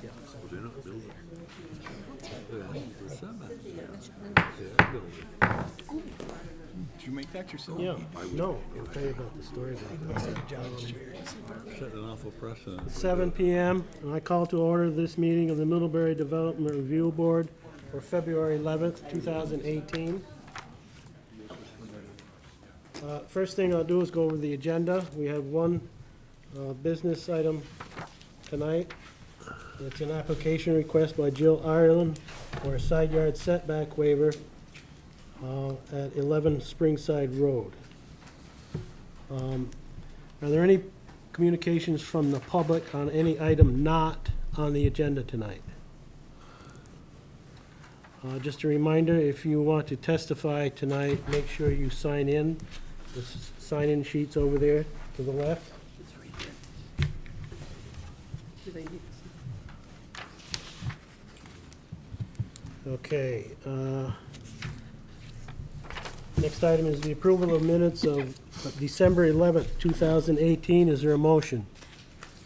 Well, they're not building. They're asking for a setback. They're building. Did you make that yourself? Yeah, no, I'll tell you about the story about that. Setting an awful precedent. 7 p.m., and I call to order this meeting of the Middlebury Development Review Board for February 11th, 2018. First thing I'll do is go over the agenda. We have one business item tonight. It's an application request by Jill Ireland for a side yard setback waiver at 11 Springside Road. Are there any communications from the public on any item not on the agenda tonight? Just a reminder, if you want to testify tonight, make sure you sign in. The sign-in sheet's over there to the left. Okay. Next item is the approval of minutes of December 11th, 2018. Is there a motion?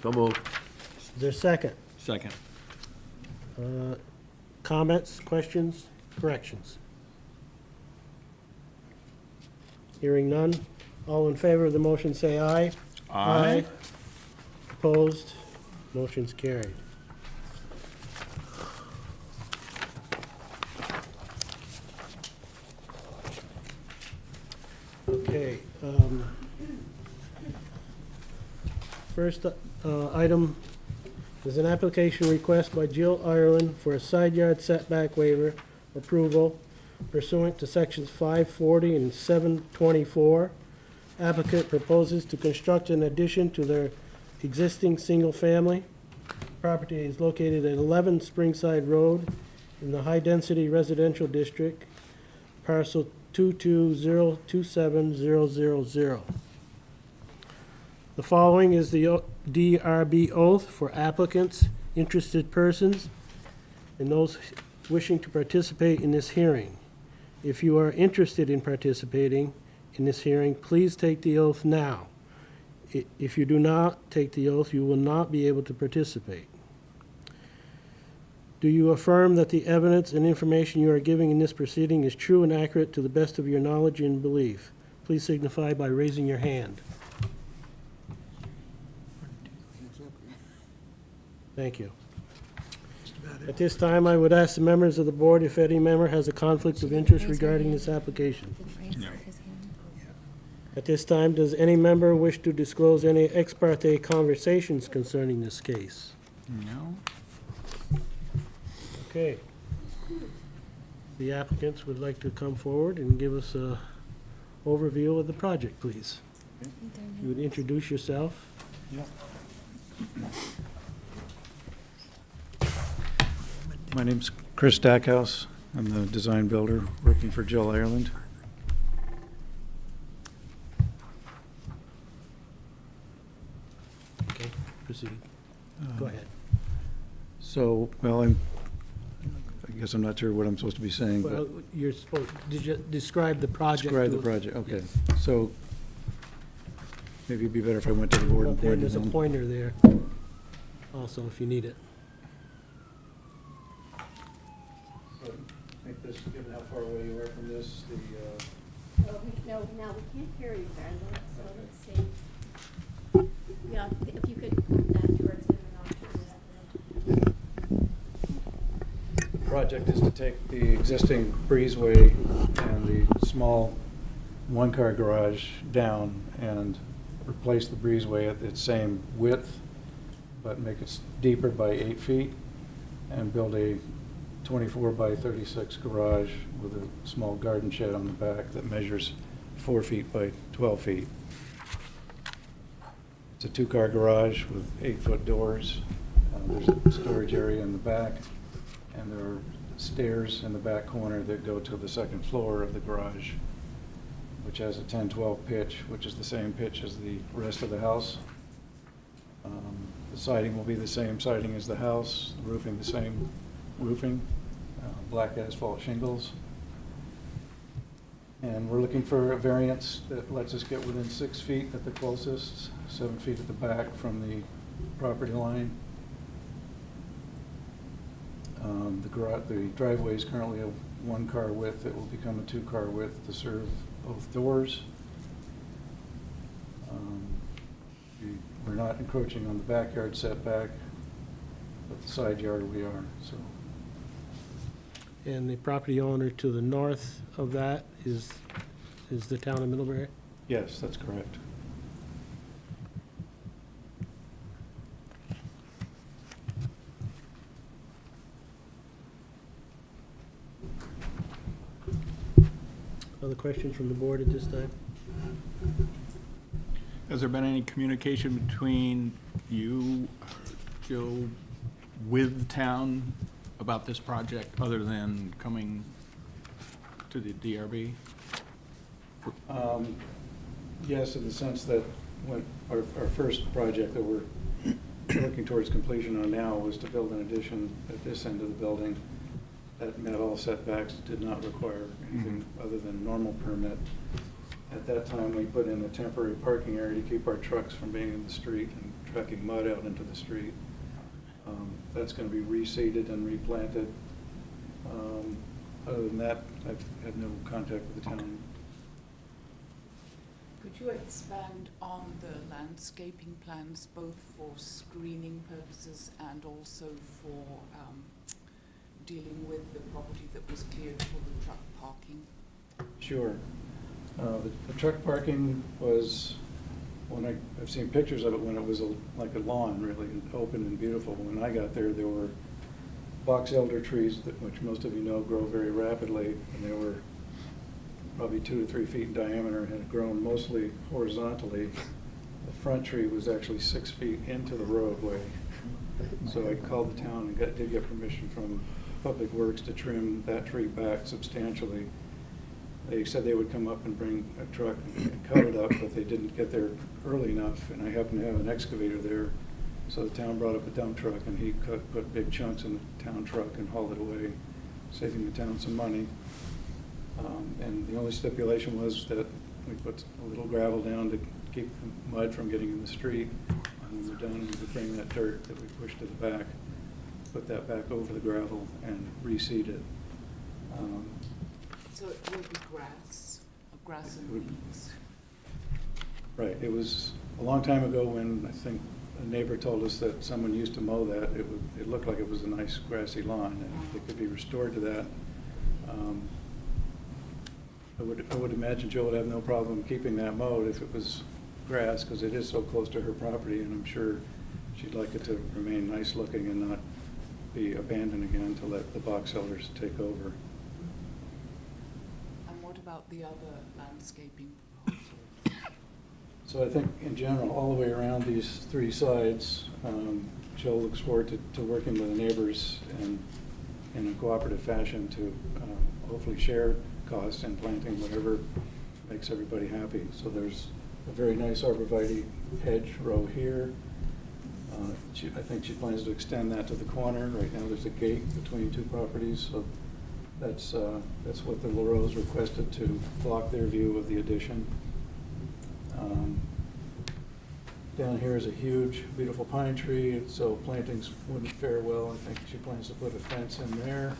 So moved. Is there a second? Second. Comments, questions, corrections? Hearing none. All in favor of the motion say aye. Aye. Opposed? Motion's carried. Okay. First item is an application request by Jill Ireland for a side yard setback waiver approval pursuant to sections 540 and 724. Applicant proposes to construct an addition to their existing single-family. Property is located at 11 Springside Road in the high-density residential district, parcel 2202700. The following is the DRB oath for applicants, interested persons, and those wishing to participate in this hearing. If you are interested in participating in this hearing, please take the oath now. If you do not take the oath, you will not be able to participate. Do you affirm that the evidence and information you are giving in this proceeding is true and accurate to the best of your knowledge and belief? Please signify by raising your hand. Thank you. At this time, I would ask the members of the board if any member has a conflict of interest regarding this application. No. At this time, does any member wish to disclose any ex parte conversations concerning this case? No. Okay. The applicants would like to come forward and give us an overview of the project, please. You would introduce yourself. My name's Chris Stackhouse. I'm the design builder working for Jill Ireland. Okay, proceed. Go ahead. So, well, I guess I'm not sure what I'm supposed to be saying, but Well, you're supposed, did you describe the project? describe the to us? project, okay. So, maybe it'd be better if I went to the board Up and there, pointed there's a them. pointer there, also, if you need it. So, I think this, given how far away you are from this, the, Oh, no, now we can't hear you, Brandon, so let's see. Yeah, if you could move that towards him and I'll turn that. project is to take the existing breezeway and the small one-car garage down and replace the breezeway at its same width, but make it deeper by 8 feet, and build a 24 by 36 garage with a small garden shed on the back that measures 4 feet by 12 feet. It's a 2-car garage with 8-foot doors. There's a storage area in the back, and there are stairs in the back corner that go to the second floor of the garage, which has a 10-12 pitch, which is the same pitch as the rest of the house. The siding will be the same siding as the house, the roofing the same roofing, black asphalt shingles. And we're looking for a variance that lets us get within 6 feet at the closest, 7 feet at the back from the property line. The driveway is currently a one-car width. It will become a two-car width to serve both doors. We're not encroaching on the backyard setback, but the side yard we are, so. And the property owner to the north of that is the town of Middlebury? Yes, that's correct. Other questions from the board at this time? Has there been any communication between you, Jill, with town about this project, other than coming to the DRB? Yes, in the sense that when our first project that we're working towards completion on now was to build an addition at this end of the building that met all setbacks, did not require anything other than normal permit. At that time, we put in a temporary parking area to keep our trucks from being in the street and trucking mud out into the street. That's going to be reseeded and replanted. Other than that, I've had no contact with the town. Could you expand on the landscaping plans, both for screening purposes and also for dealing with the property that was cleared for the truck parking? Sure. The truck parking was, I've seen pictures of it when it was like a lawn, really, open and beautiful. When I got there, there were box elder trees, which most of you know grow very rapidly, and they were probably 2 to 3 feet in diameter and had grown mostly horizontally. The front tree was actually 6 feet into the roadway. So I called the town and did get permission from Public Works to trim that tree back substantially. They said they would come up and bring a truck and cut it up, but they didn't get there early enough, and I happened to have an excavator there. So the town brought up a dump truck, and he put big chunks in the town truck and hauled it away, saving the town some money. And the only stipulation was that we put a little gravel down to keep the mud from getting in the street. And when we're done, we would bring that dirt that we pushed to the back, put that back over the gravel and reseed it. So it will be grass and weeds. Right, it was a long time ago when I think a neighbor told us that someone used to mow that. It looked like it was a nice grassy lawn, and it could be restored to that. I would imagine Jill would have no problem keeping that mowed if it was grass, because it is so close to her property, and I'm sure she'd like it to remain nice looking and not be abandoned again to let the box elders take over. And what about the other landscaping proposals? So I think in general, all the way around these 3 sides, Jill looks forward to working with the neighbors and in a cooperative fashion to hopefully share costs and planting whatever makes everybody happy. So there's a very nice arborvitae hedge row here. I think she plans to extend that to the corner. Right now there's a gate between 2 properties, so that's what the LaRose requested to block their view of the addition. Down here is a huge, beautiful pine tree, so plantings wouldn't fare well. I think she plans to put a fence in there.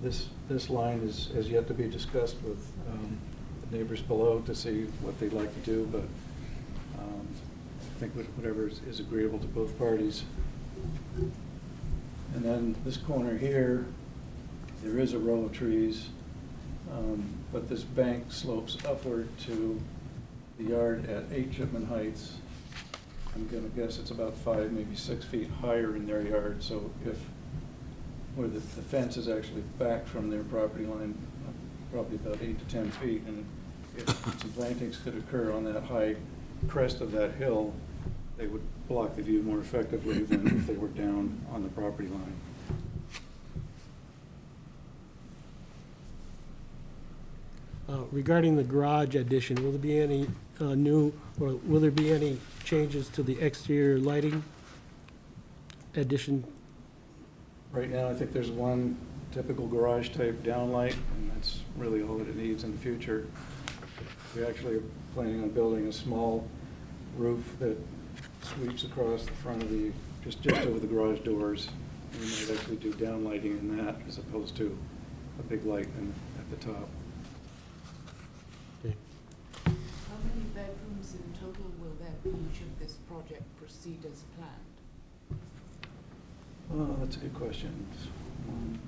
This line has yet to be discussed with the neighbors below to see what they'd like to do, but I think whatever is agreeable to both parties. And then this corner here, there is a row of trees, but this bank slopes upward to the yard at 8 Chipman Heights. I'm gonna guess it's about 5, maybe 6 feet higher in their yard, so where the fence is actually back from their property line, probably about 8 to 10 feet, and if some plantings could occur on that high crest of that hill, they would block the view more effectively than if they were down on the property line. Regarding the garage addition, will there be any will there be any changes to the exterior lighting addition? Right now, I think there's one typical garage-type downlight, and that's really all that it needs in the future. We actually are planning on building a small roof that sweeps across the front of just over the garage doors, We might actually do downlighting in that as opposed to a big light at the top. Okay. How many bedrooms in total will there be should this project proceed as planned? Oh, that's a good question. It's 1,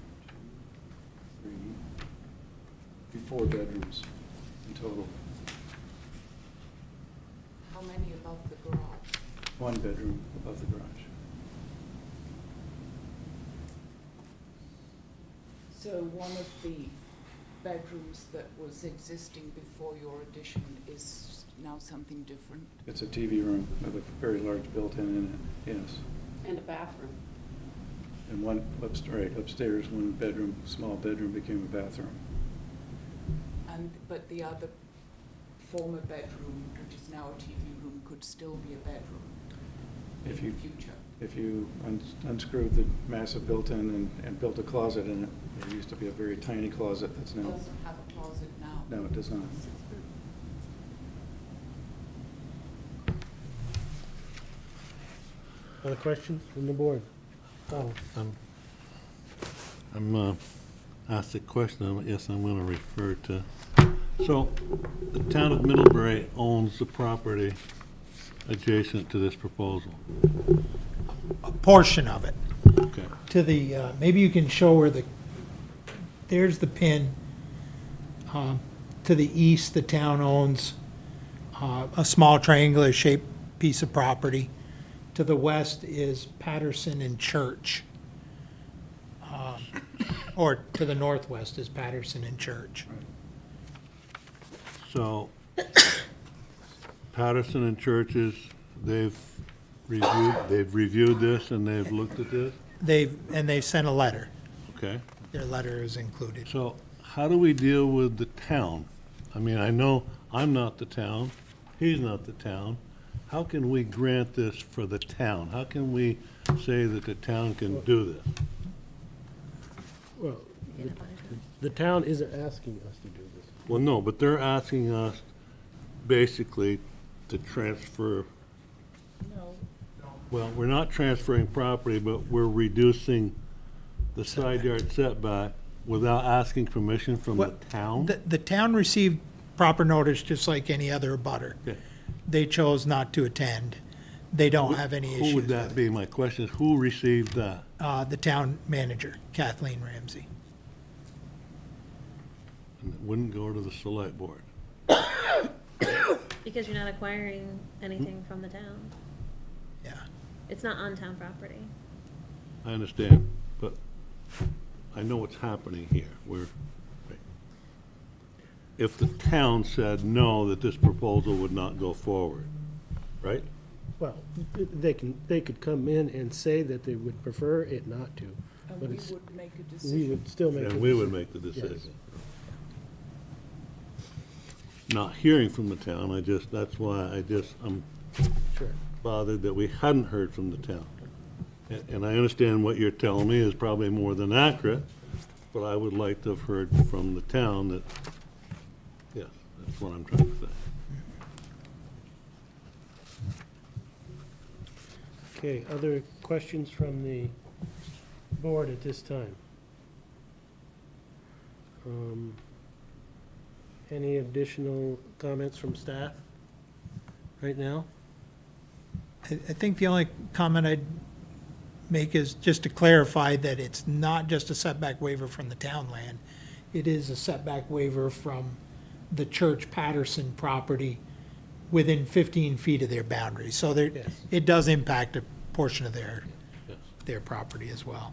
2, 3, 4 bedrooms in total. How many above the garage? 1 bedroom above the garage. So one of the bedrooms that was existing before your addition is now something different? It's a TV room with a very large built-in in it, yes. And a bathroom. And one upstairs, 1 bedroom, small bedroom became a bathroom. But the other former bedroom, which is now a TV room, could still be a bedroom in If you, the future? if you unscrewed the massive built-in and built a closet in it, there used to be a very tiny closet that's It now, doesn't have a closet now? no, it does not. Other questions from the board? Oh, I'm asked a question, I guess I'm gonna refer to. So, the town of Middlebury owns the property adjacent to this proposal. A portion of it. Okay. To the, maybe you can show where there's the pin. To the east, the town owns a small triangular shaped piece of property. To the west is Patterson and Church. Or to the northwest is Patterson and Church. So, Patterson and Churches, they've reviewed this and they've looked at this? They've sent a letter. Okay. Their letter is included. So, how do we deal with the town? I mean, I know I'm not the town, he's not the town. How can we grant this for the town? How can we say that the town can do this? well, the town isn't asking us to do this. Well, no, but they're asking us basically to transfer. No. Well, we're not transferring property, but we're reducing the side yard setback without asking permission from the What- town? The town received proper notice just like any other abutter. Okay. They chose not to attend. They don't have any issues Who would with that it. be? My question is, who received that? The town manager, Kathleen Ramsey. And it wouldn't go to the select board. Because you're not acquiring anything from the town. Yeah. It's not on town property. I understand, but I know what's happening here. If the town said no, that this proposal would not go forward, right? Well, they could come in and say that they would prefer it not to, And but we it's, would make a we decision. would still make. And a we would decision. make the Yes. decision. Not hearing from the town, that's why I'm Sure. bothered that we hadn't heard from the town. And I understand what you're telling me is probably more than accurate, but I would like to have heard from the town that, yes, that's what I'm trying to say. Okay, other questions from the board at this time? Any additional comments from staff right now? I think the only comment I'd make is just to clarify that it's not just a setback waiver from the town land. It is a setback waiver from the Church Patterson property within 15 feet of their boundary. So there, Yes. it does impact a portion of Yes. their property as well.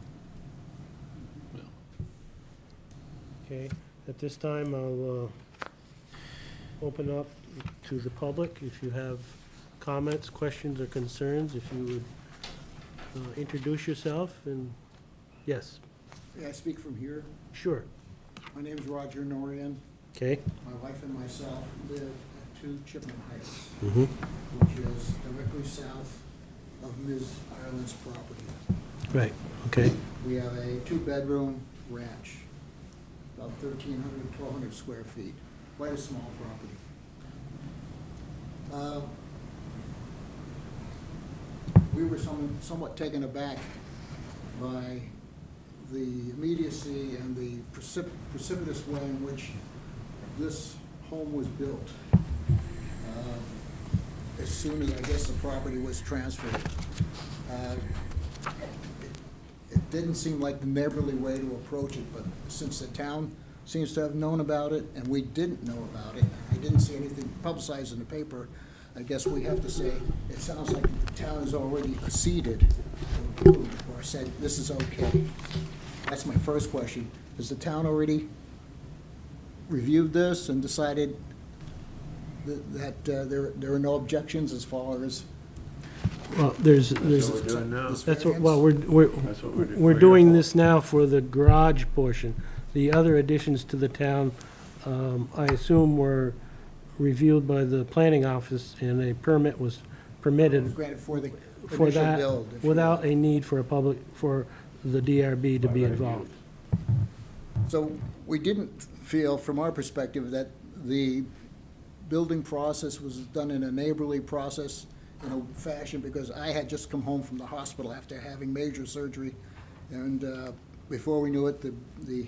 Okay, at this time, I'll open up to the public. If you have comments, questions, or concerns, if you would introduce yourself and, yes, May I speak from here? sure. My name is Roger Norian. Okay, My wife and myself live at 2 Chipman Heights, mm-hmm, which is directly south of Ms. Ireland's property. right, okay, We have a 2-bedroom ranch, about 1,300, 1,200 square feet, quite a small property. We were somewhat taken aback by the immediacy and the precipitous way in which this home was built. As soon as, I guess, the property was transferred. It didn't seem like the neighborly way to approach it, but since the town seems to have known about it and we didn't know about it, I didn't see anything publicized in the paper, I guess we have to say, it sounds like the town has already acceded or said, this is okay. That's my first question. Has the town already reviewed this and decided that there are no objections as far as Well, there's, That's what we're doing now. this that's what, variance? well, That's what we're doing. we're doing this now for the garage portion. The other additions to the town, I assume were reviewed by the planning office and a permit was permitted Granted for the for initial that, build. if you without will. a need for for the DRB to be involved. So we didn't feel, from our perspective, that the building process was done in a neighborly process in a fashion, because I had just come home from the hospital after having major surgery. And before we knew it, the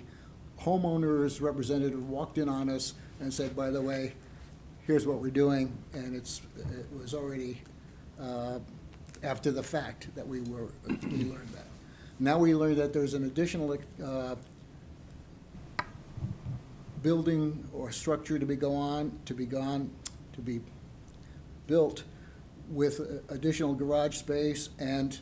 homeowner's representative walked in on us and said, by the way, here's what we're doing. And it was already after the fact that we learned that. Now we learned that there's an additional building or structure to be built with additional garage space and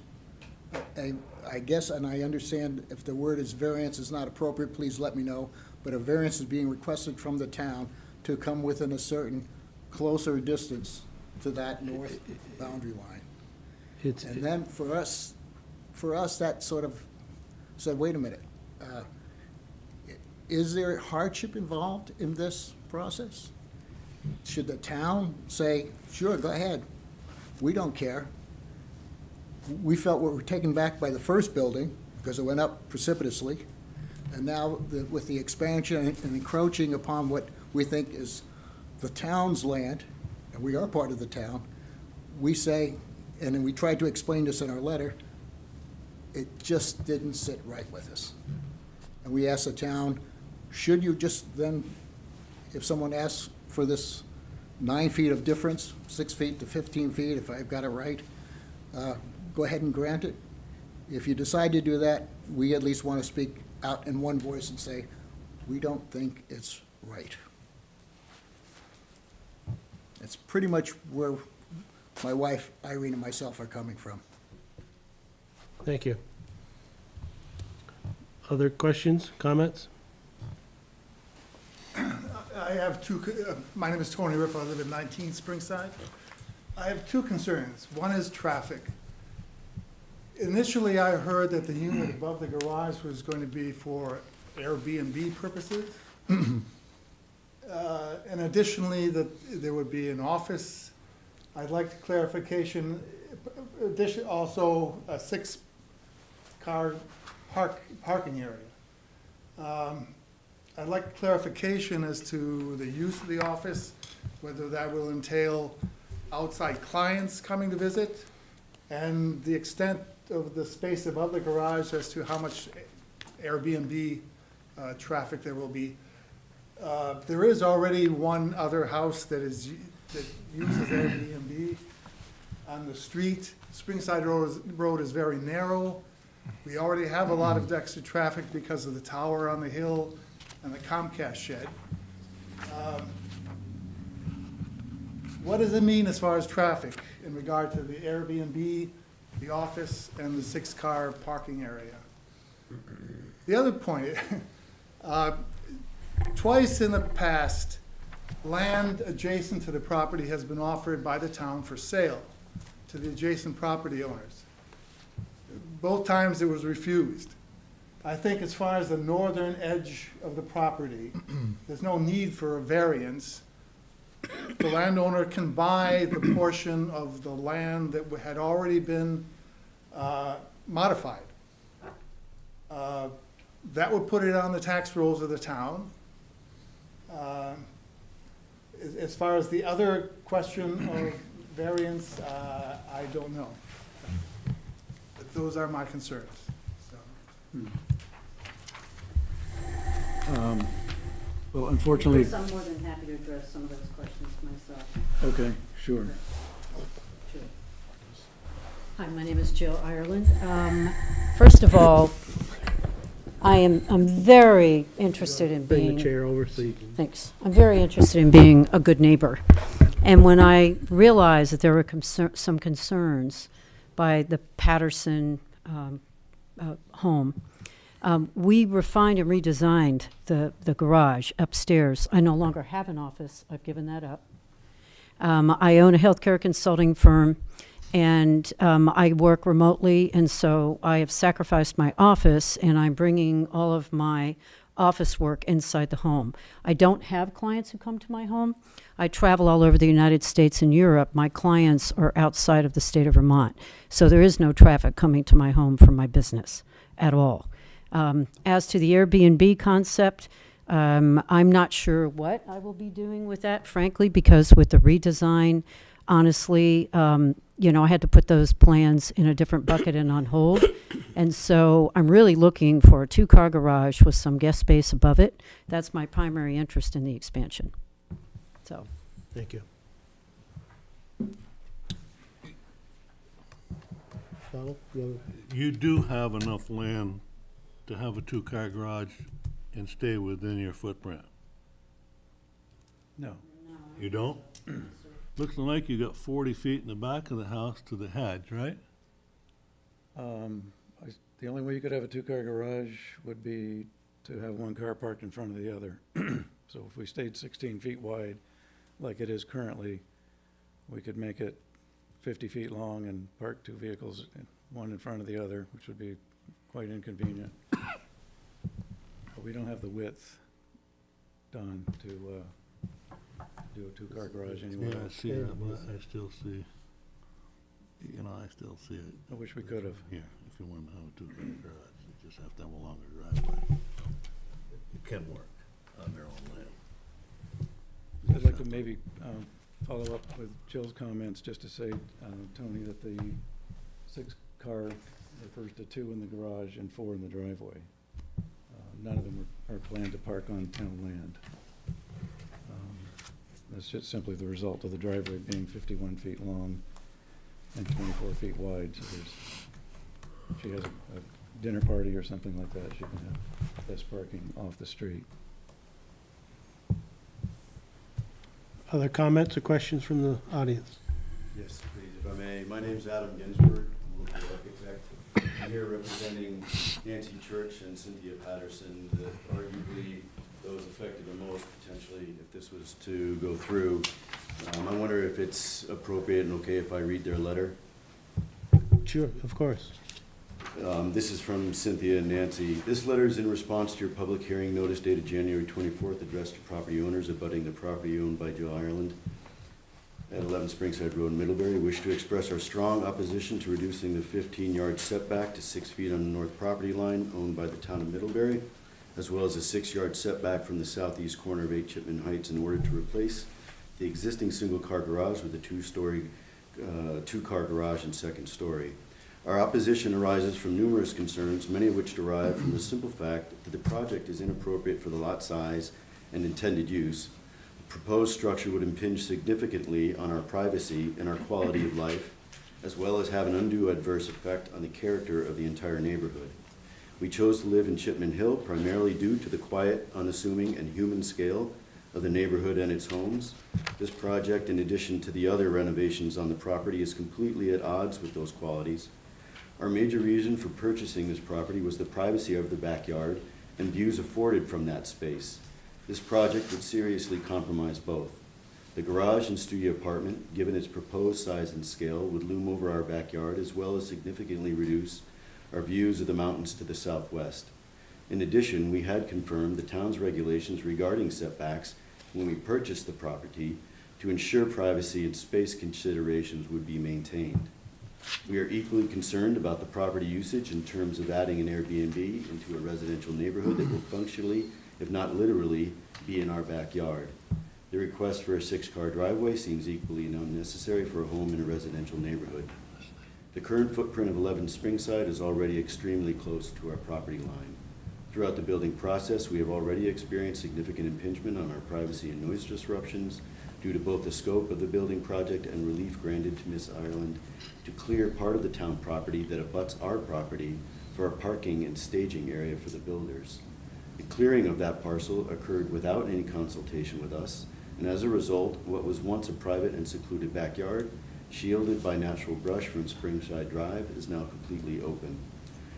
I guess, and I understand if the word is variance is not appropriate, please let me know, but a variance is being requested from the town to come within a certain closer distance to that north boundary line. It's, And then for us, that sort of said, wait a minute, is there hardship involved in this process? Should the town say, sure, go ahead, we don't care? We felt we were taken back by the first building because it went up precipitously. And now with the expansion and encroaching upon what we think is the town's land, and we are part of the town, we say, and then we tried to explain this in our letter, it just didn't sit right with us. And we asked the town, should you just then, if someone asks for this 9 feet of difference, 6 feet to 15 feet, if I've got it right, go ahead and grant it. If you decide to do that, we at least want to speak out in one voice and say, we don't think it's right. It's pretty much where my wife, Irene, and myself are coming from. thank you. Other questions, comments? I have my name is Tony Riff, I live at 19 Springside. I have two concerns. One is traffic. Initially, I heard that the unit above the garage was going to be for Airbnb purposes. And additionally, that there would be an office. I'd like clarification, also a 6-car parking area. I'd like clarification as to the use of the office, whether that will entail outside clients coming to visit, and the extent of the space above the garage as to how much Airbnb traffic there will be. There is already one other house that uses Airbnb on the street. Springside Road is very narrow. We already have a lot of extra traffic because of the tower on the hill and the Comcast shed. What does it mean as far as traffic in regard to the Airbnb, the office, and the 6-car parking area? The other point, twice in the past, land adjacent to the property has been offered by the town for sale to the adjacent property owners. Both times it was refused. I think as far as the northern edge of the property, there's no need for a variance. The landowner can buy the portion of the land that had already been modified. That would put it on the tax rolls of the town. As far as the other question of variance, I don't know. But those are my concerns. So, Well, unfortunately, Because I'm more than happy to address some of those questions myself. okay, sure. Sure. Hi, my name is Jill Ireland. First of all, I'm very interested in Bring the being, chair over so you can. thanks. I'm very interested in being a good neighbor. And when I realized that there were some concerns by the Patterson home, we refined and redesigned the garage upstairs. I no longer have an office. I've given that up. I own a healthcare consulting firm, and I work remotely, and so I have sacrificed my office, and I'm bringing all of my office work inside the home. I don't have clients who come to my home. I travel all over the United States and Europe. My clients are outside of the state of Vermont, so there is no traffic coming to my home from my business at all. As to the Airbnb concept, I'm not sure what I will be doing with that, frankly, because with the redesign, honestly, I had to put those plans in a different bucket and on hold. And so I'm really looking for a 2-car garage with some guest space above it. That's my primary interest in the expansion. So, Thank you. Donald, You do have enough land to have a 2-car garage and stay within your footprint. No. You don't? Looks like you got 40 feet in the back of the house to the hedge, right? The only way you could have a 2-car garage would be to have one car parked in front of the other. So if we stayed 16 feet wide, like it is currently, we could make it 50 feet long and park 2 vehicles, one in front of the other, which would be quite inconvenient. But we don't have the width done to do a 2-car garage anywhere Yeah, I else. see that, but I still see, I still see it. I wish we could have. Here, if you want to have a 2-car garage, you just have to have a longer driveway. It can work on their own land. I'd like to maybe follow up with Jill's comments, just to say, Tony, that the 6-car refers to 2 in the garage and 4 in the driveway. None of them are planned to park on town land. That's just simply the result of the driveway being 51 feet long and 24 feet wide. So if she has a dinner party or something like that, she can have less parking off the street. other comments or questions from the audience? Yes, please, if I may. My name's Adam Ginsberg, I'm a local architect. I'm here representing Nancy Church and Cynthia Patterson, that arguably those affected the most potentially if this was to go through. I wonder if it's appropriate and okay if I read their letter. Sure, of course. This is from Cynthia and Nancy. This letter is in response to your public hearing notice dated January 24th, addressed to property owners abutting the property owned by Joe Ireland at 11 Springside Road, Middlebury. We wish to express our strong opposition to reducing the 15-yard setback to 6 feet on the north property line owned by the town of Middlebury, as well as a 6-yard setback from the southeast corner of 8 Chipman Heights in order to replace the existing single-car garage with a two-car garage and second story. Our opposition arises from numerous concerns, many of which derive from the simple fact that the project is inappropriate for the lot size and intended use. The proposed structure would impinge significantly on our privacy and our quality of life, as well as have an undue adverse effect on the character of the entire neighborhood. We chose to live in Chipman Hill primarily due to the quiet, unassuming, and human scale of the neighborhood and its homes. This project, in addition to the other renovations on the property, is completely at odds with those qualities. Our major reason for purchasing this property was the privacy of the backyard and views afforded from that space. This project would seriously compromise both. The garage and studio apartment, given its proposed size and scale, would loom over our backyard as well as significantly reduce our views of the mountains to the southwest. In addition, we had confirmed the town's regulations regarding setbacks when we purchased the property to ensure privacy and space considerations would be maintained. We are equally concerned about the property usage in terms of adding an Airbnb into a residential neighborhood that will functionally, if not literally, be in our backyard. The request for a 6-car driveway seems equally unnecessary for a home in a residential neighborhood. If The current footprint of 11 Springside is already extremely close to our property line. Throughout the building process, we have already experienced significant impingement on our privacy and noise disruptions due to both the scope of the building project and relief granted to Miss Ireland to clear part of the town property that abuts our property for a parking and staging area for the builders. The clearing of that parcel occurred without any consultation with us, and as a result, what was once a private and secluded backyard, shielded by natural brush from Springside Drive, is now completely open.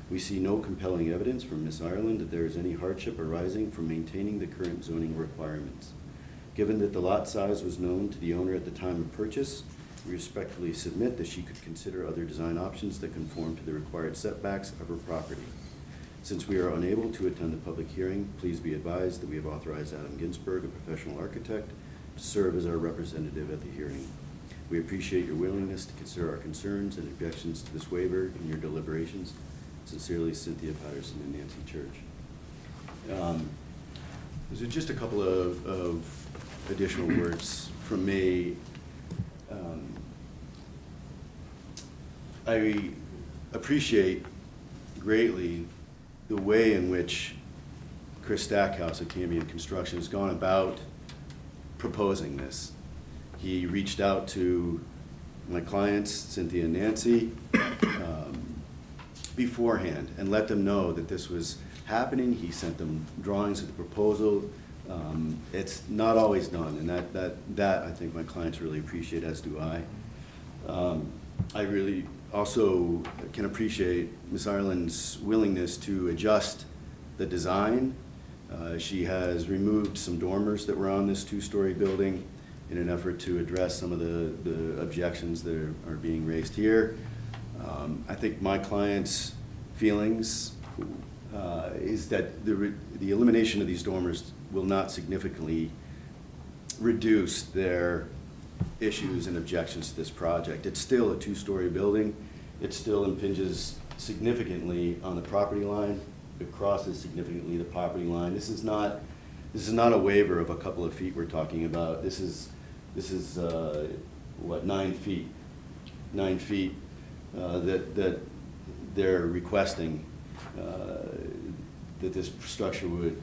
We see no compelling evidence from Miss Ireland that there is any hardship arising from maintaining the current zoning requirements. Given that the lot size was known to the owner at the time of purchase, we respectfully submit that she could consider other design options that conform to the required setbacks of her property. Since we are unable to attend the public hearing, please be advised that we have authorized Adam Ginsberg, a professional architect, to serve as our representative at the hearing. We appreciate your willingness to consider our concerns and objections to this waiver in your deliberations. Sincerely, Cynthia Patterson and Nancy Church. There's just a couple of additional words from me. I appreciate greatly the way in which Chris Stackhouse at Cambion Construction has gone about proposing this. He reached out to my clients, Cynthia and Nancy, beforehand and let them know that this was happening. He sent them drawings of the proposal. It's not always done, and that I think my clients really appreciate, as do I. I really also can appreciate Ms. Ireland's willingness to adjust the design. She has removed some dormers that were on this two-story building in an effort to address some of the objections that are being raised here. I think my client's feelings is that the elimination of these dormers will not significantly reduce their issues and objections to this project. It's still a two-story building. It still impinges significantly on the property line. It crosses significantly the property line. This is not a waiver of a couple of feet we're talking about. This is what, 9 feet? 9 feet that they're requesting that this structure would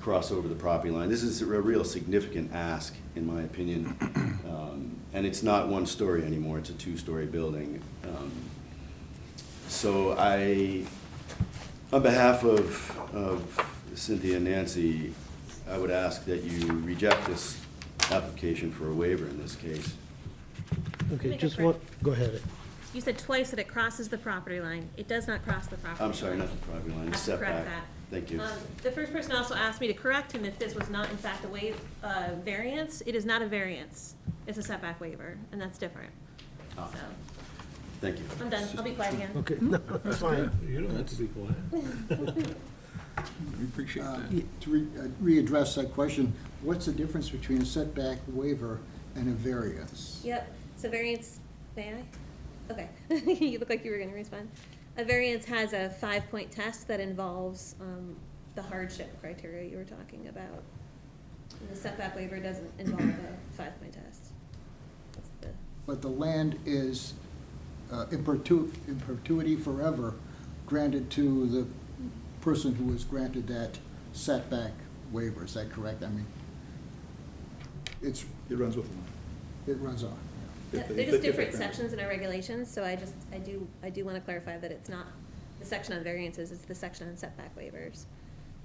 cross over the property line. This is a real significant ask, in my opinion. And it's not one story anymore, it's a two-story building. So on behalf of Cynthia and Nancy, I would ask that you reject this application for a waiver in this case. Okay, Make it just correct. one, go ahead. You said twice that it crosses the property line. It does not cross the property line. I'm sorry, not the property line, the Have to correct setback. that. Thank you. The first person also asked me to correct him if this was not in fact a variance. It is not a variance. It's a setback waiver, and that's different. Ah. So, Thank you. I'm done. I'll be quiet again. Okay, no, that's fine. You don't have to be quiet. We appreciate that. To readdress that question, what's the difference between a setback waiver and a variance? Yep, so variance, may I? Okay, you look like you were gonna respond. A variance has a 5-point test that involves, the hardship criteria you were talking about. And the setback waiver doesn't involve a 5-point test. That's the, But the land is in perpetuity forever granted to the person who was granted that setback waiver, is that correct? I mean, it runs with the line. runs on. they're just different sections in our regulations, so I do wanna clarify that it's not the section on variances, it's the section on setback waivers.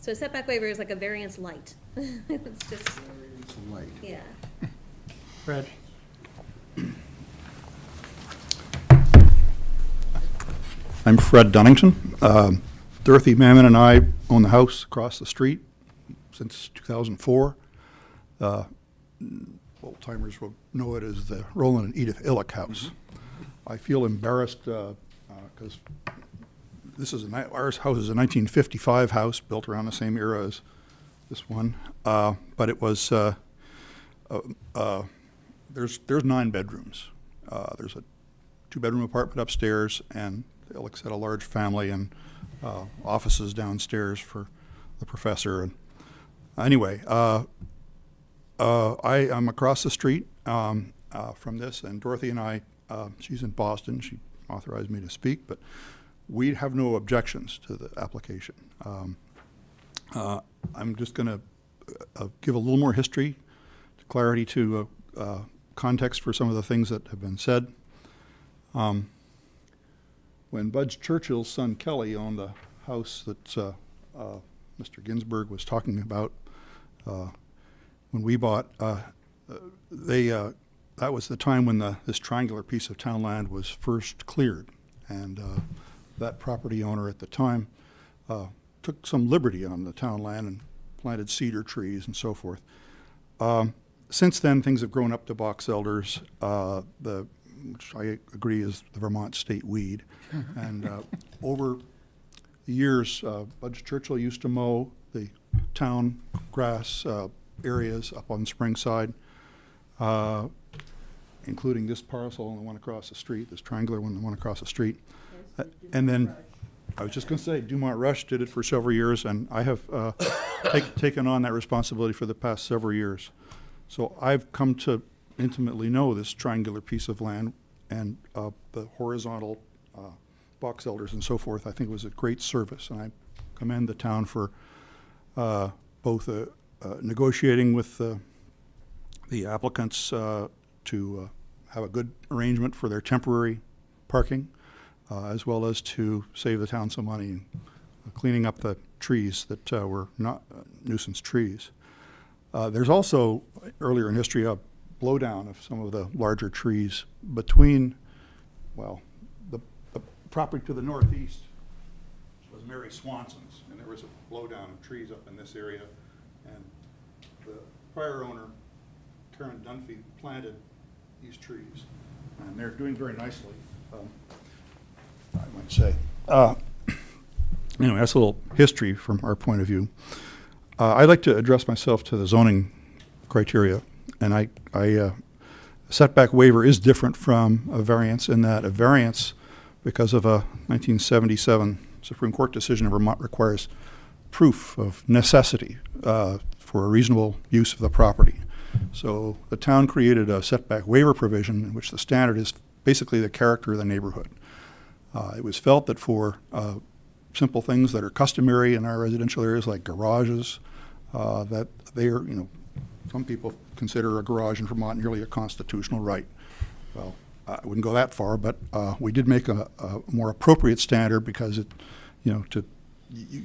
So a setback waiver is like a variance light. It's just, It's light. yeah. Fred? I'm Fred Dunnington. Dorothy Mammon and I own the house across the street since 2004. Old-timers will know it as the Roland and Edith Illick House. I feel embarrassed because our house is a 1955 house built around the same era as this one, but it was there's 9 bedrooms. There's a 2-bedroom apartment upstairs, and the Illicks had a large family and offices downstairs for the professor. And anyway, I'm across the street from this, and Dorothy and I, she's in Boston. She authorized me to speak, but we have no objections to the application. I'm just going to give a little more history, clarity to context for some of the things that have been said. When Bud Churchill's son Kelly owned the house that Mr. Ginsburg was talking about, when we bought, that was the time when this triangular piece of town land was first cleared, and that property owner at the time took some liberty on the town land and planted cedar trees and so forth. Since then, things have grown up to box elders, which I agree is the Vermont state weed. And over the years, Bud Churchill used to mow the town grass areas up on Springside, including this parcel and the one across the street, this triangular one, the one across the street. And then, I was just going to say, Dumont Rush did it for several years, and I have taken on that responsibility for the past several years. So I've come to intimately know this triangular piece of land, and the horizontal box elders and so forth. I think it was a great service, and I commend the town for both negotiating with the applicants to have a good arrangement for their temporary parking, as well as to save the town some money in cleaning up the trees that were not nuisance trees. There's also, earlier in history, a blowdown of some of the larger trees between, well, the property to the northeast was Mary Swanson's, and there was a blowdown of trees up in this area, and the prior owner, Karen Dunphy, planted these trees, and they're doing very nicely, I might say. Anyway, that's a little history from our point of view. I'd like to address myself to the zoning criteria, and setback waiver is different from a variance in that a variance, because of a 1977 Supreme Court decision in Vermont, requires proof of necessity for a reasonable use of the property. So the town created a setback waiver provision in which the standard is basically the character of the neighborhood. It was felt that for simple things that are customary in our residential areas, like garages, that they are, some people consider a garage in Vermont nearly a constitutional right. Well, I wouldn't go that far, but we did make a more appropriate standard, because it, you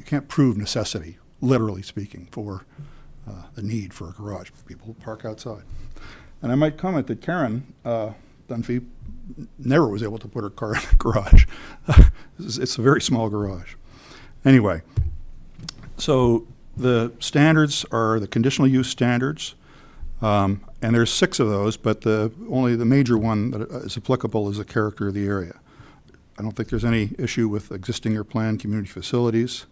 can't prove necessity, literally speaking, for the need for a garage. People park outside. And I might comment that Karen Dunphy never was able to put her car in the garage. It's a very small garage. Anyway, so the standards are the conditional use standards, and there's 6 of those, but only the major one that is applicable is the character of the area. I don't think there's any issue with existing or planned community facilities.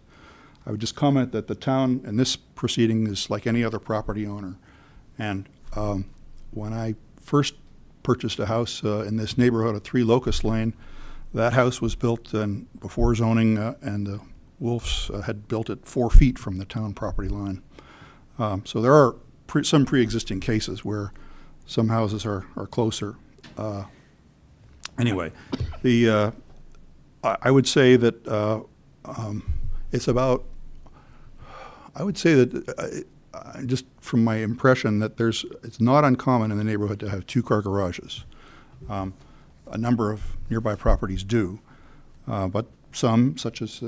I would just comment that the town in this proceeding is like any other property owner. And when I first purchased a house in this neighborhood at 3 Locust Lane, that house was built before zoning, and the Wolves had built it 4 feet from the town property line. So there are some pre-existing cases where some houses are closer. Anyway, I would say that it's about, I would say that just from my impression that it's not uncommon in the neighborhood to have 2-car garages. A number of nearby properties do, but some, such as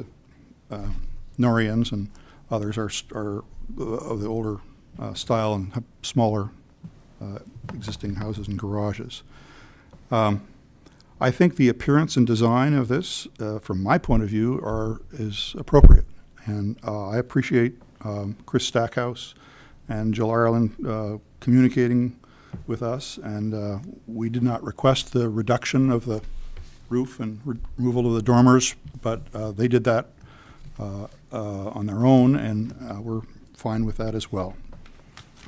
Norians and others, are of the older style and have smaller existing houses and garages. I think the appearance and design of this, from my point of view, is appropriate, and I appreciate Chris Stackhouse and Jill Ireland communicating with us, and we did not request the reduction of the roof and removal of the dormers, but they did that on their own, and we're fine with that as well.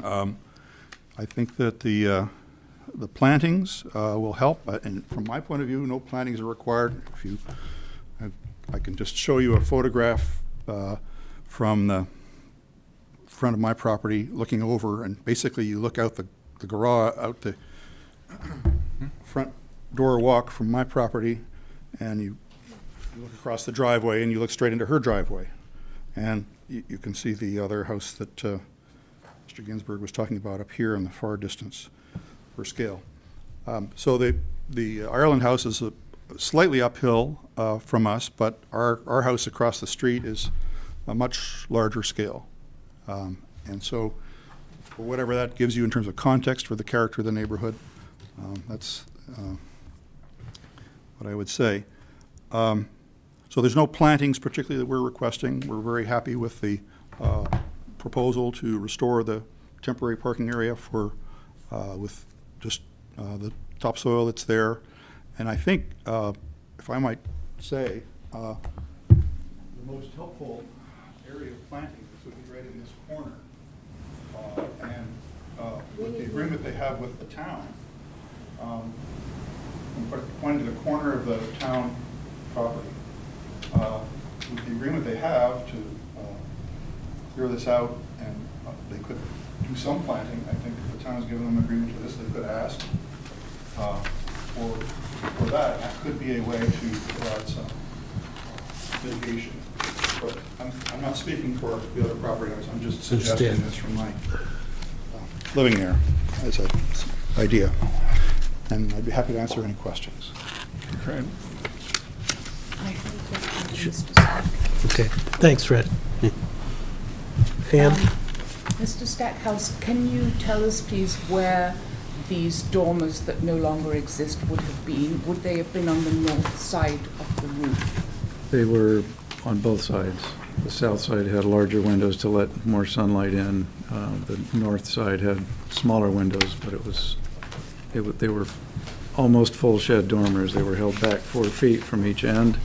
I think that the plantings will help, and from my point of view, no plantings are required. I can just show you a photograph from the front of my property looking over, and basically you look out the garage, out the front door walk from my property, and you look across the driveway, and you look straight into her driveway. And you can see the other house that Mr. Ginsburg was talking about up here in the far distance for scale. So the Ireland house is slightly uphill from us, but our house across the street is a much larger scale. And so for whatever that gives you in terms of context for the character of the neighborhood, that's what I would say. So there's no plantings particularly that we're requesting. We're very happy with the proposal to restore the temporary parking area for, with just the topsoil that's there. And I think, if I might say, the most helpful area of planting would be right in this corner. And with the agreement they have with the town, pointing to the corner of the town property, with the agreement they have to clear this out, and they could do some planting. I think if the town has given them agreement to this, they could ask for that. That could be a way to provide some mitigation. But I'm not speaking for the other property owners. I'm just suggesting this from my living there as an idea. And I'd be happy to answer any questions. Okay. I have a question, Mr. Stack. Okay, thanks, Fred. Ann? Mr. Stackhouse, can you tell us, please, where these dormers that no longer exist would have been? Would they have been on the north side of the roof? They were on both sides. The south side had larger windows to let more sunlight in. The north side had smaller windows, but they were almost full shed dormers. They were held back 4 feet from each end.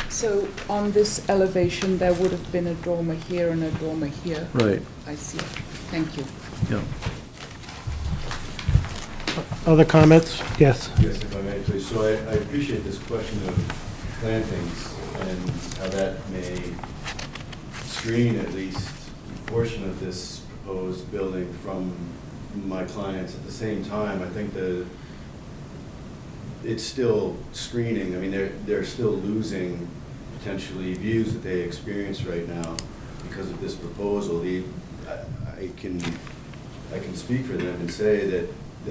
So on this elevation, there would have been a dormer here and a dormer here? Right. I see. Thank you. Yeah. Other comments? Yes. Yes, if I may, please. So I appreciate this question of plantings and how that may screen at least a portion of this proposed building from my clients. At the same time, I think it's still screening. I mean, they're still losing potentially views that they experience right now because of this proposal. I can speak for them and say that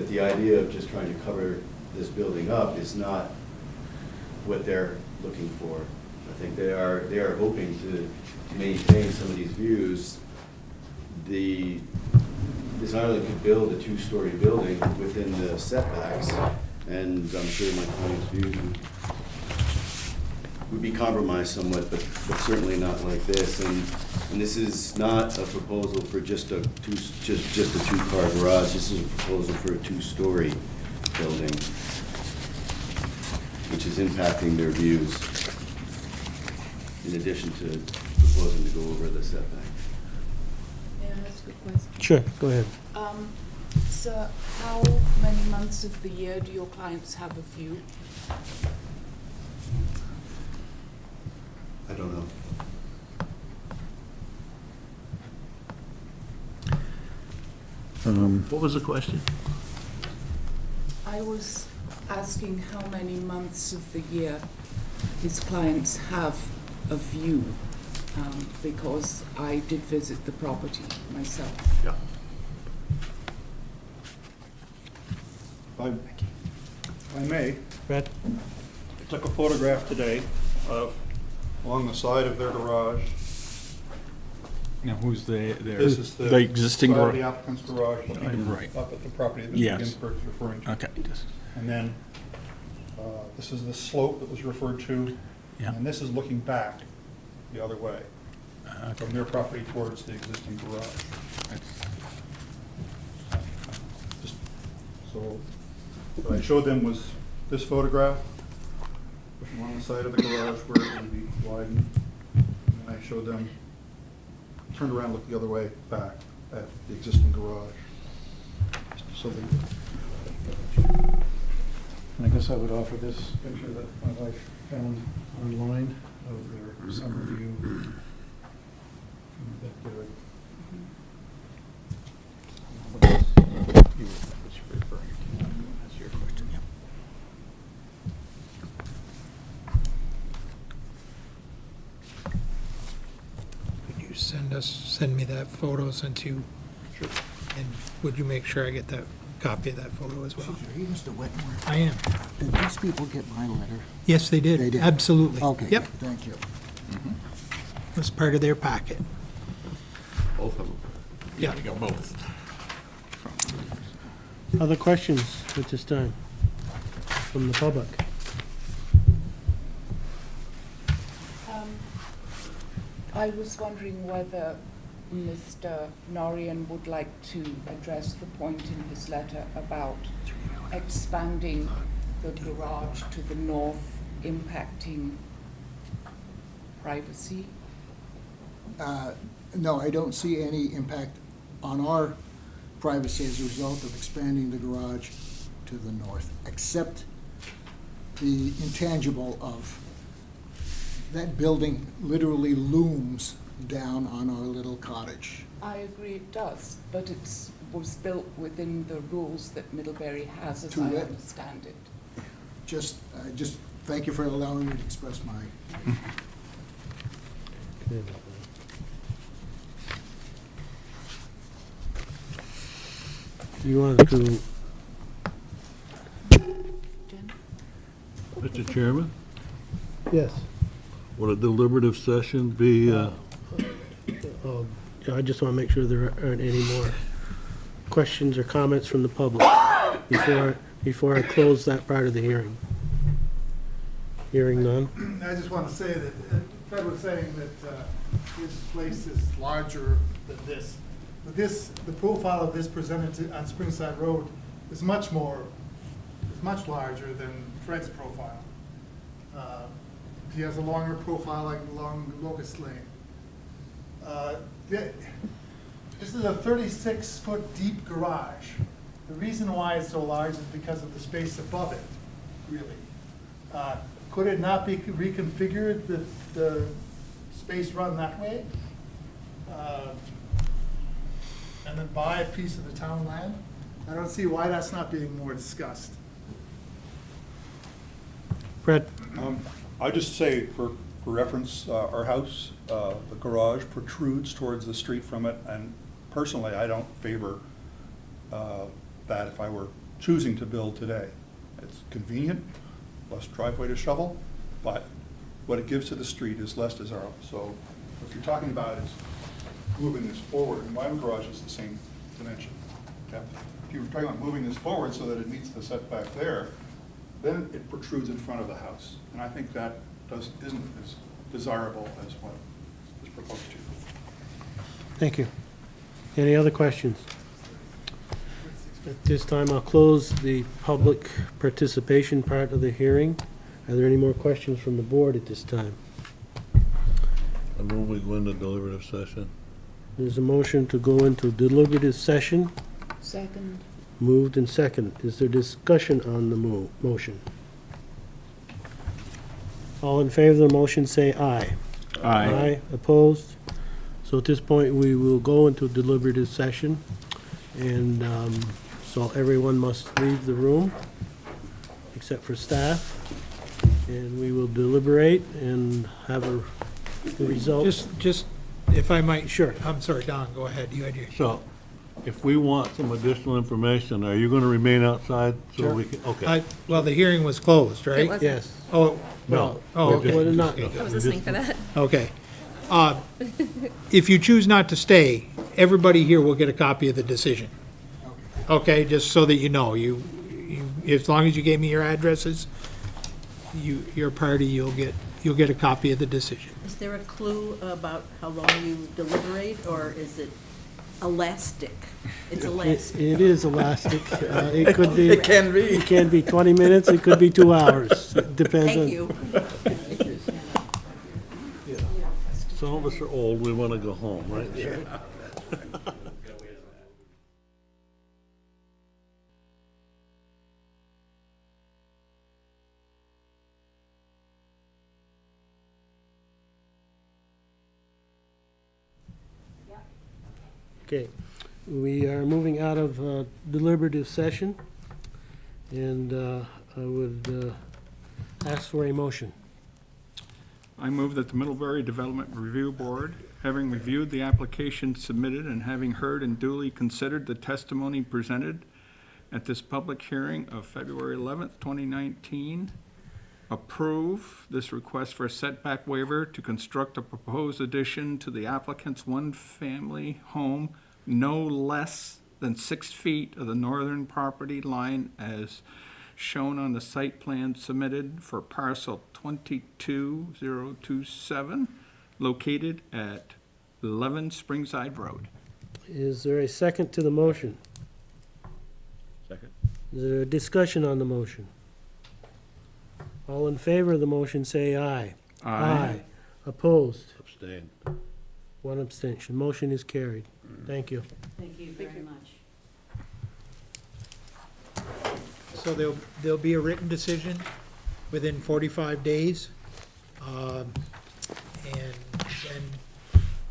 the idea of just trying to cover this building up is not what they're looking for. I think they are hoping to maintain some of these views. This island could build a 2-story building within the setbacks, and I'm sure my client's views would be compromised somewhat, but certainly not like this. And this is not a proposal for just a 2-car garage. This is a proposal for a 2-story building, which is impacting their views, in addition to proposing to go over the setback. Yeah, that's a good question. Sure, go ahead. Sir, how many months of the year do your clients have a view? I don't know. What was the question? I was asking how many months of the year his clients have a view, because I did visit the property myself. Yeah. If I may, Fred? I took a photograph today of along the side of their garage. Now, who's their This is the existing side of the garage? applicant's garage, looking Right. up at the property that Yes. Mr. Ginsburg is referring to. Okay. And then this is the slope that was referred to. Yeah. And this is looking back the other way Okay. from their property towards the existing garage. So what I showed them was this photograph from on the side of the garage where it would be widened. And I showed them, turned around, looked the other way back at the existing garage. So And I guess I would offer this picture that my wife found online of their summer view from the backyard. What you're referring to, that's your question, yeah. send me that photo since you, and would you make sure I get that copy of that photo as well? Are you Mr. Wetmore? I am. Did these people get my letter? Yes, they did. They did. Absolutely. Okay, Yep, thank you. it was part of their packet. Both of them. Yeah. You got both. Other questions at this time from the public? I was wondering whether Mr. Norian would like to address the point in his letter about expanding the garage to the north, impacting privacy. No, I don't see any impact on our privacy as a result of expanding the garage to the north, except the intangible of that building literally looms down on our little cottage. I agree it does, but it was built within the rules that Middlebury has, as To I it. understand it. Just thank you for allowing me to express my, You want to, Jen? Mr. Chairman, yes, would a deliberative session be, yeah, I just want to make sure there aren't any more questions or comments from the public before I close that part of the hearing. Hearing none? I just want to say that Fred was saying that his place is larger than this. But this, the profile of this presented on Springside Road is much larger than Fred's profile. He has a longer profile like along Locust Lane. This is a 36-foot deep garage. The reason why it's so large is because of the space above it, really. Could it not be reconfigured, the space run that way? And then buy a piece of the town land? I don't see why that's not being more discussed. Fred? I just say, for reference, our house, the garage protrudes towards the street from it, and personally, I don't favor that if I were choosing to build today. It's convenient, less driveway to shovel, but what it gives to the street is less desirable. So if you're talking about is moving this forward, and my garage is the same dimension. Okay? If you were talking about moving this forward so that it meets the setback there, then it protrudes in front of the house. And I think that isn't as desirable as what is proposed here. Thank you. Any other questions? At this time, I'll close the public participation part of the hearing. Are there any more questions from the board at this time? I move we go into deliberative session? There's a motion to go into deliberative session, Second. moved and second. Is there discussion on the motion? All in favor of the motion, say aye. Aye. Opposed? So at this point, we will go into deliberative session, and so everyone must leave the room, except for staff, and we will deliberate and have a result. Just, if I might. Sure. I'm sorry, Don, go ahead. You had your. So, if we want some additional information, are you going to remain outside so we can, okay. Well, the hearing was closed, right? It wasn't. Yes. Oh, No. Oh, Well, okay. not- I was listening for that. Okay. If you choose not to stay, everybody here will get a copy of the decision. Okay, just so that you know, as long as you gave me your addresses, your party, you'll get a copy of the decision. Is there a clue about how long you deliberate, or is it elastic? It's elastic. It is elastic. It could be. It can be. It can be 20 minutes, it could be 2 hours. It depends on. Thank you. Some of us are old, we want to go home, right? Okay, we are moving out of deliberative session, and I would ask for a motion. I move that the Middlebury Development Review Board, having reviewed the application submitted and having heard and duly considered the testimony presented at this public hearing of February 11th, 2019, approve this request for a setback waiver to construct a proposed addition to the applicant's one-family home no less than 6 feet of the northern property line as shown on the site plan submitted for parcel 22027, located at 11 Springside Road. Is there a second to the motion? Second. Is there a discussion on the motion? All in favor of the motion, say aye. Opposed? Abstain. One abstention. Motion is carried. Thank you. Thank you very much. So there'll be a written decision within 45 days. And then,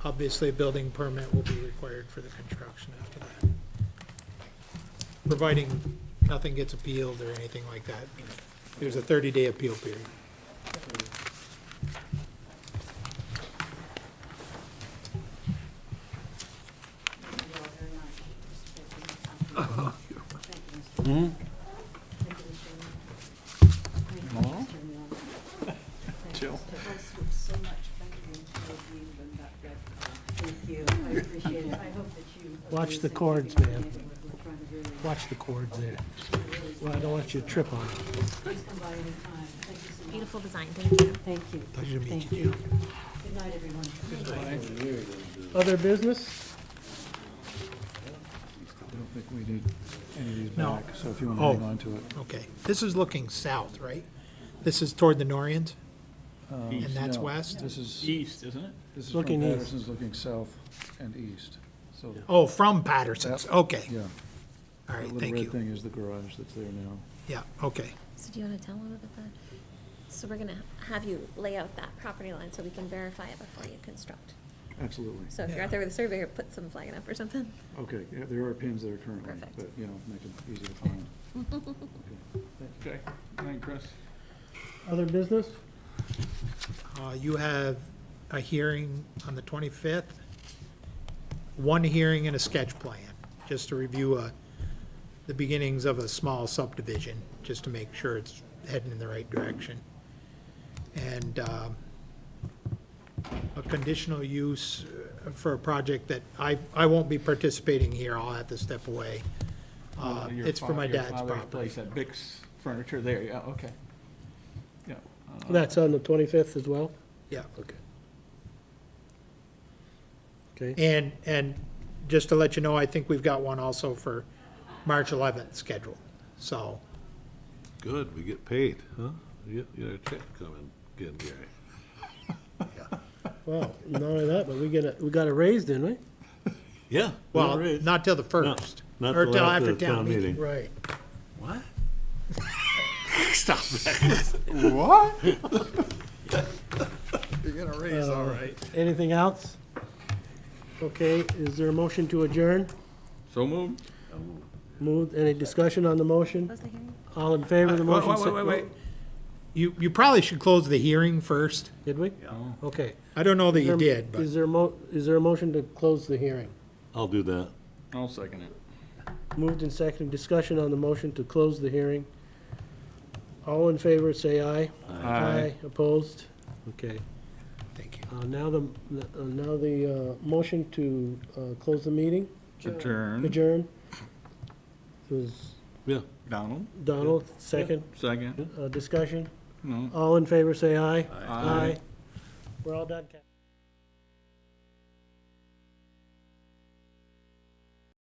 obviously, a building permit will be required for the construction after that. Providing nothing gets appealed or anything like that. There's a 30-day appeal period. Jill? Thank you, I appreciate it. I hope that you. Watch the cords, man. Watch the cords there. Well, I don't want you to trip on it. Please come by anytime. Thank you so much. Beautiful design, thank you. Thank you. Pleasure to meet Thank you, you. Jill. Good night, everyone. Other business? I don't think we need any of these No. back, so if you want to Oh. hang on to it. Okay, this is looking south, right? This is toward the Norians, and that's No, west? This is, East, isn't it? this is Looking from east. Patterson's looking south and east, so, Oh, from Patterson's, okay. yeah. All That right, little thank red you. thing is the garage that's there now. Yeah, okay. So do you want to tell them about that? So we're gonna have you lay out that property line so we can verify it before you construct. Absolutely. So if you're Yeah. out there with a surveyor, put some flagging up or something. Okay, yeah, there are pins there currently, Perfect. but, you know, make it easy to find. Okay, thank Chris. Other business? You have a hearing on the 25th, one hearing and a sketch plan, just to review the beginnings of a small subdivision, just to make sure it's heading in the right direction. And a conditional use for a project that I won't be participating here, I'll have to step away. Your It's for my your dad's father's property. place at Bix Furniture there, yeah, okay. Yeah. That's on the 25th as well? Yeah. Okay. Okay. And just to let you know, I think we've got one also for March 11th scheduled, so. Good, we get paid, huh? You got a check coming, again, Gary. Well, not only that, but we got a raise, didn't we? Yeah. Well, not till the first. Not Or till till after after the town meeting. Right. What? Stop that. What? You're gonna raise, all right. Anything else? Okay, is there a motion to adjourn? So moved. Moved, any discussion on the motion? Close the hearing? All in favor of the motion? say- Wait. You probably should close the hearing first. Did we? Okay. I don't know that you Is there- did, but. Is there a motion to close the hearing? I'll do that. I'll second it. Moved and seconded, discussion on the motion to close the hearing. All in favor, say aye. Aye. Opposed? Okay. Thank you. Now the motion to close the meeting, Adjourn. adjourn. Was Yeah. Donald, Donald, second, second. discussion. No. All in favor, say aye. Aye. We're all done, Captain.